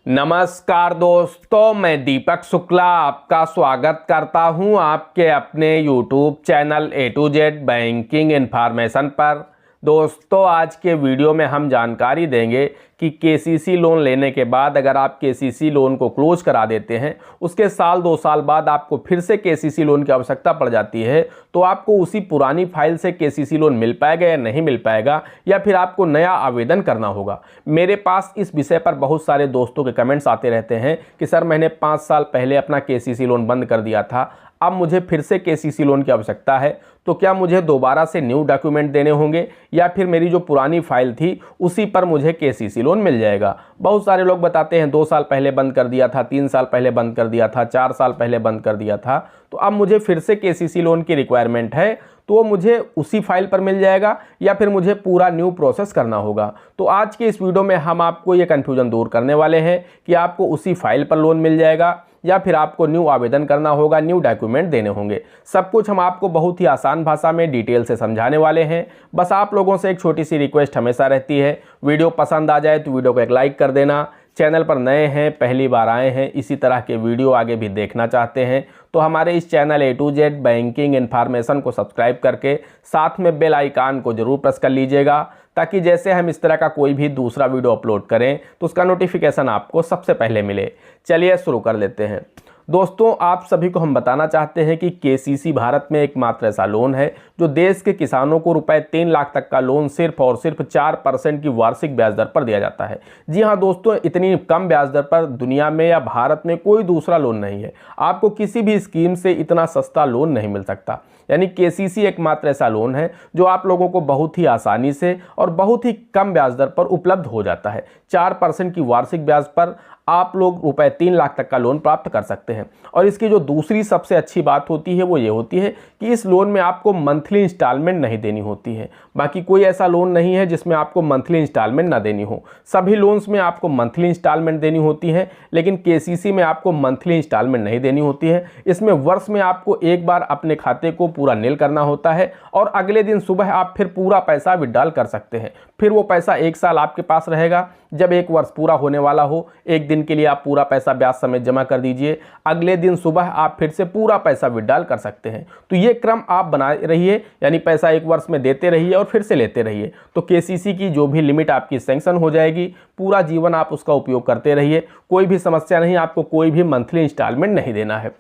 नमस्कार दोस्तों, मैं दीपक शुक्ला आपका स्वागत करता हूं आपके अपने YouTube channel A to Z banking information पर। दोस्तों, आज के वीडियो में हम जानकारी देंगे कि KCC लोन लेने के बाद अगर आप KCC लोन को क्लोज करा देते हैं, उसके साल 2 साल बाद आपको फिर से KCC लोन की आवश्यकता पड़ जाती है, तो आपको उसी पुरानी फाइल से KCC लोन मिल पाएगा या नहीं मिल पाएगा, या फिर आपको नया आवेदन करना होगा। मेरे पास इस विषय पर बहुत सारे दोस्तों के कमेंट्स आते रहते हैं कि सर, मैंने 5 साल पहले अपना KCC लोन बंद कर दिया था, अब मुझे फिर से KCC लोन की आवश्यकता है, तो क्या मुझे दोबारा से न्यू डॉक्यूमेंट देने होंगे या फिर मेरी जो पुरानी फाइल थी उसी पर मुझे KCC लोन मिल जाएगा। बहुत सारे लोग बताते हैं 2 साल पहले बंद कर दिया था, 3 साल पहले बंद कर दिया था, 4 साल पहले बंद कर दिया था, तो अब मुझे फिर से KCC लोन की रिक्वायरमेंट है, तो वो मुझे उसी फाइल पर मिल जाएगा या फिर मुझे पूरा न्यू प्रोसेस करना होगा। तो आज के इस वीडियो में हम आपको ये कन्फ्यूजन दूर करने वाले हैं कि आपको उसी फाइल पर लोन मिल जाएगा या फिर आपको न्यू आवेदन करना होगा, न्यू डॉक्यूमेंट देने होंगे। सब कुछ हम आपको बहुत ही आसान भाषा में डिटेल से समझाने वाले हैं। बस आप लोगों से एक छोटी सी रिक्वेस्ट हमेशा रहती है, वीडियो पसंद आ जाए तो वीडियो को एक लाइक कर देना। चैनल पर नए हैं, पहली बार आए हैं, इसी तरह के वीडियो आगे भी देखना चाहते हैं तो हमारे इस channel A to Z banking information को सब्सक्राइब करके साथ में बेल आइकन को जरूर प्रेस कर लीजिएगा, ताकि जैसे हम इस तरह का कोई भी दूसरा वीडियो अपलोड करें तो उसका नोटिफिकेशन आपको सबसे पहले मिले। चलिए शुरू कर लेते हैं। दोस्तों, आप सभी को हम बताना चाहते हैं कि KCC भारत में एकमात्र ऐसा लोन है जो देश के किसानों को रुपए 3 लाख तक का लोन सिर्फ और सिर्फ 4% की वार्षिक ब्याज दर पर दिया जाता है। जी हां दोस्तों, इतनी कम ब्याज दर पर दुनिया में या भारत में कोई दूसरा लोन नहीं है। आपको किसी भी स्कीम से इतना सस्ता लोन नहीं मिल सकता। यानी KCC एकमात्र ऐसा लोन है जो आप लोगों को बहुत ही आसानी से और बहुत ही कम ब्याज दर पर उपलब्ध हो जाता है। 4% की वार्षिक ब्याज पर आप लोग रुपए 3 लाख तक का लोन प्राप्त कर सकते हैं। और इसकी जो दूसरी सबसे अच्छी बात होती है वो ये होती है कि इस लोन में आपको मंथली इंस्टॉलमेंट नहीं देनी होती है। बाकी कोई ऐसा लोन नहीं है जिसमें आपको मंथली इंस्टॉलमेंट ना देनी हो। सभी लोन्स में आपको मंथली इंस्टॉलमेंट देनी होती है, लेकिन KCC में आपको मंथली इंस्टॉलमेंट नहीं देनी होती है। इसमें वर्ष में आपको एक बार अपने खाते को पूरा नील करना होता है और अगले दिन सुबह आप फिर पूरा पैसा विड्रॉल कर सकते हैं। फिर वो पैसा 1 साल आपके पास रहेगा। जब 1 वर्ष पूरा होने वाला हो, 1 दिन के लिए आप पूरा पैसा ब्याज समेत जमा कर दीजिए, अगले दिन सुबह आप फिर से पूरा पैसा विड्रॉल कर सकते हैं। तो ये क्रम आप बनाए रहिए, यानी पैसा 1 वर्ष में देते रहिए और फिर से लेते रहिए। तो KCC की जो भी लिमिट आपकी सैंक्शन हो जाएगी, पूरा जीवन आप उसका उपयोग करते रहिए, कोई भी समस्या नहीं, आपको कोई भी मंथली इंस्टॉलमेंट नहीं देना है।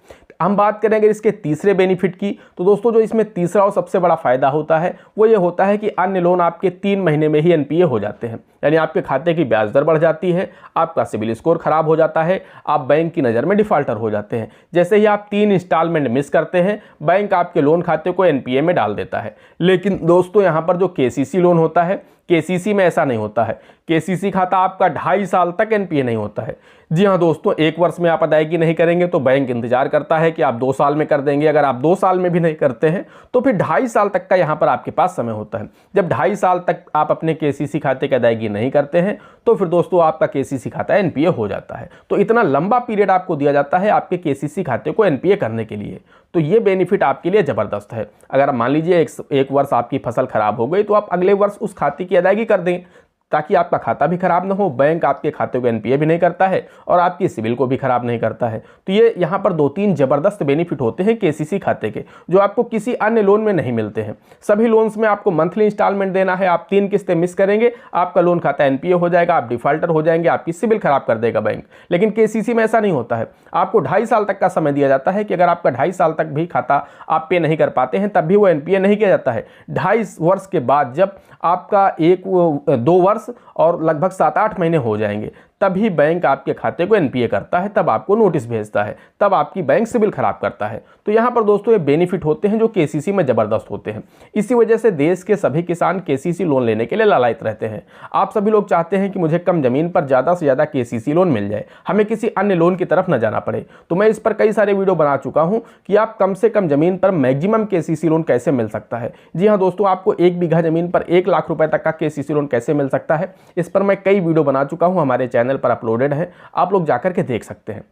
हम बात करेंगे इसके तीसरे बेनिफिट की। तो दोस्तों, जो इसमें तीसरा और सबसे बड़ा फायदा होता है वो ये होता है कि अन्य लोन आपके 3 महीने में ही NPA हो जाते हैं। यानी आपके खाते की ब्याज दर बढ़ जाती है, आपका सिबिल स्कोर खराब हो जाता है, आप बैंक की नज़र में डिफॉल्टर हो जाते हैं। जैसे ही आप 3 इंस्टॉलमेंट मिस करते हैं, बैंक आपके लोन खाते को NPA में डाल देता है। लेकिन दोस्तों, यहाँ पर जो KCC लोन होता है, KCC में ऐसा नहीं होता है। KCC खाता आपका 2.5 साल तक NPA नहीं होता है। जी हाँ दोस्तों, 1 वर्ष में आप अदायगी नहीं करेंगे तो बैंक इंतजार करता है कि आप 2 साल में कर देंगे। अगर आप 2 साल में भी नहीं करते हैं तो फिर 2.5 साल तक का यहाँ पर आपके पास समय होता है। जब 2.5 साल तक आप अपने KCC खाते की अदायगी नहीं करते हैं तो फिर दोस्तों आपका KCC खाता NPA हो जाता है। तो इतना लंबा पीरियड आपको दिया जाता है आपके KCC खाते को NPA करने के लिए। तो ये बेनिफिट आपके लिए ज़बरदस्त है। अगर मान लीजिए एक वर्ष आपकी फसल खराब हो गई तो आप अगले वर्ष उस खाते की अदायगी कर दें, ताकि आपका खाता भी खराब ना हो, बैंक आपके खाते को NPA भी नहीं करता है और आपकी सिबिल को भी खराब नहीं करता है। तो ये यहाँ पर 2-3 ज़बरदस्त बेनिफिट होते हैं KCC खाते के, जो आपको किसी अन्य लोन में नहीं मिलते हैं। सभी लोन्स में आपको मंथली इंस्टॉलमेंट देना है, आप 3 किस्तें मिस करेंगे, आपका लोन खाता NPA हो जाएगा, आप डिफॉल्टर हो जाएंगे, आपकी सिबिल खराब कर देगा बैंक। लेकिन KCC में ऐसा नहीं होता है। आपको 2.5 साल तक का समय दिया जाता है कि अगर आपका 2.5 साल तक भी खाता आप पे नहीं कर पाते हैं, तब भी वो NPA नहीं किया जाता है। 2.5 वर्ष के बाद जब आपका 2 वर्ष और लगभग 7-8 महीने हो जाएंगे, तभी बैंक आपके खाते को NPA करता है, तब आपको नोटिस भेजता है, तब आपकी बैंक सिबिल खराब करता है। तो यहाँ पर दोस्तों ये बेनिफिट होते हैं जो KCC में ज़बरदस्त होते हैं। इसी वजह से देश के सभी किसान KCC लोन लेने के लिए लालायित रहते हैं। आप सभी लोग चाहते हैं कि मुझे कम ज़मीन पर ज़्यादा से ज़्यादा KCC लोन मिल जाए, हमें किसी अन्य लोन की तरफ न जाना पड़े। तो मैं इस पर कई सारे वीडियो बना चुका हूँ कि आप कम से कम ज़मीन पर मैक्सिमम KCC लोन कैसे मिल सकता है। जी हाँ दोस्तों, आपको 1 बीघा ज़मीन पर 1 लाख रुपए तक का KCC लोन कैसे मिल सकता है, इस पर मैं कई वीडियो बना चुका हूँ हमारे चैनल चैनल पर अपलोडेड है, आप लोग जाकर के देख सकते हैं।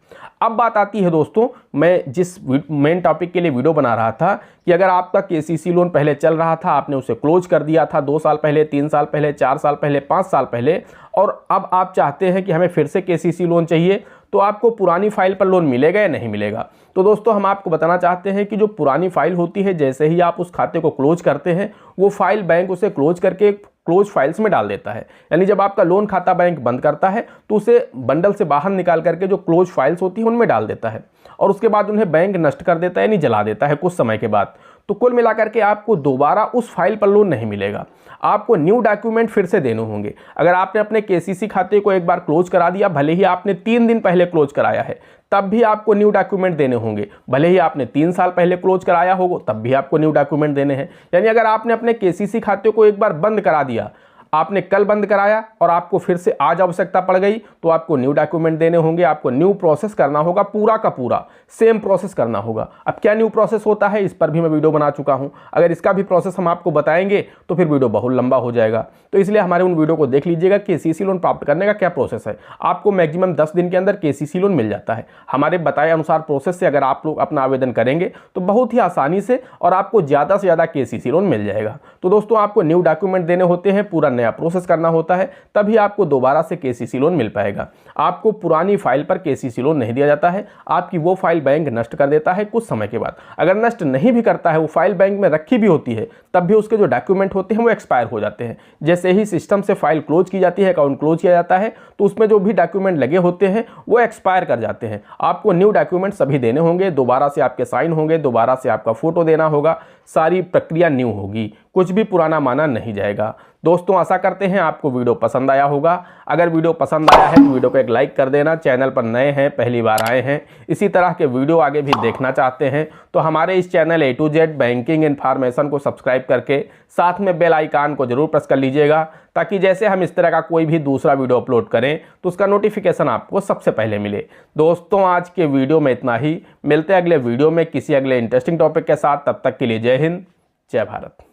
अब बात आती है दोस्तों, मैं जिस मेन टॉपिक के लिए वीडियो बना रहा था कि अगर आपका केसीसी लोन पहले चल रहा था, आपने उसे क्लोज कर दिया था 2 साल पहले, 3 साल पहले, 4 साल पहले, 5 साल पहले, और अब आप चाहते हैं कि हमें फिर से केसीसी लोन चाहिए, तो आपको पुरानी फाइल पर लोन मिलेगा या नहीं मिलेगा। तो दोस्तों हम आपको बताना चाहते हैं कि जो पुरानी फाइल होती है, जैसे ही आप उस खाते को क्लोज करते हैं, वो फाइल बैंक उसे क्लोज करके क्लोज फाइल्स में डाल देता है। यानी जब आपका लोन खाता बैंक बंद करता है तो उसे बंडल से बाहर निकाल करके जो क्लोज फाइल्स होती है उनमें डाल देता है, और उसके बाद उन्हें बैंक नष्ट कर देता है, यानी जला देता है कुछ समय के बाद। तो कुल मिलाकर के आपको दोबारा उस फाइल पर लोन नहीं मिलेगा, आपको न्यू डॉक्यूमेंट फिर से देने होंगे। अगर आपने अपने केसीसी खाते को एक बार क्लोज करा दिया, भले ही आपने 3 दिन पहले क्लोज कराया है, तब भी आपको न्यू डॉक्यूमेंट देने होंगे। भले ही आपने 3 साल पहले क्लोज कराया होगा, तब भी आपको न्यू डॉक्यूमेंट देने हैं। यानी अगर आपने अपने केसीसी खाते को एक बार बंद करा दिया, आपने कल बंद कराया और आपको फिर से आज आवश्यकता पड़ गई, तो आपको न्यू डॉक्यूमेंट देने होंगे, आपको न्यू प्रोसेस करना होगा, पूरा का पूरा सेम प्रोसेस करना होगा। अब क्या न्यू प्रोसेस होता है, इस पर भी मैं वीडियो बना चुका हूं। अगर इसका भी प्रोसेस हम आपको बताएंगे तो फिर वीडियो बहुत लंबा हो जाएगा, तो इसलिए हमारे उन वीडियो को देख लीजिएगा। केसीसी लोन प्राप्त करने का क्या प्रोसेस है, आपको मैक्सिमम 10 दिन के अंदर केसीसी लोन मिल जाता है। हमारे बताए अनुसार प्रोसेस से अगर आप लोग अपना आवेदन करेंगे तो बहुत ही आसानी से और आपको ज़्यादा से ज़्यादा केसीसी लोन मिल जाएगा। तो दोस्तों आपको न्यू डॉक्यूमेंट देने होते हैं, पूरा नया प्रोसेस करना होता है, तभी आपको दोबारा से केसीसी लोन मिल पाएगा। आपको पुरानी फाइल पर केसीसी लोन नहीं दिया जाता है, आपकी वो फाइल बैंक नष्ट कर देता है कुछ समय के बाद। अगर नष्ट नहीं भी करता है, वो फाइल बैंक में रखी भी होती है, तब भी उसके जो डॉक्यूमेंट होते हैं वो एक्सपायर हो जाते हैं। जैसे ही सिस्टम से फाइल क्लोज की जाती है, अकाउंट क्लोज किया जाता है, तो उसमें जो भी डॉक्यूमेंट लगे होते हैं वो एक्सपायर कर जाते हैं। आपको न्यू डॉक्यूमेंट सभी देने होंगे, दोबारा से आपके साइन होंगे, दोबारा से आपका फोटो देना होगा, सारी प्रक्रिया न्यू होगी, कुछ भी पुराना माना नहीं जाएगा। दोस्तों आशा करते हैं आपको वीडियो पसंद आया होगा। अगर वीडियो पसंद आया है तो वीडियो को एक लाइक कर देना। चैनल पर नए हैं, पहली बार आए हैं, इसी तरह के वीडियो आगे भी देखना चाहते हैं तो हमारे इस channel A to Z banking information को सब्सक्राइब करके साथ में बेल आइकान को जरूर प्रेस कर लीजिएगा, ताकि जैसे हम इस तरह का कोई भी दूसरा वीडियो अपलोड करें तो उसका नोटिफिकेशन आपको सबसे पहले मिले। दोस्तों आज के वीडियो में इतना ही, मिलते हैं अगले वीडियो में किसी अगले इंटरेस्टिंग टॉपिक के साथ। तब तक के लिए जय हिंद, जय भारत।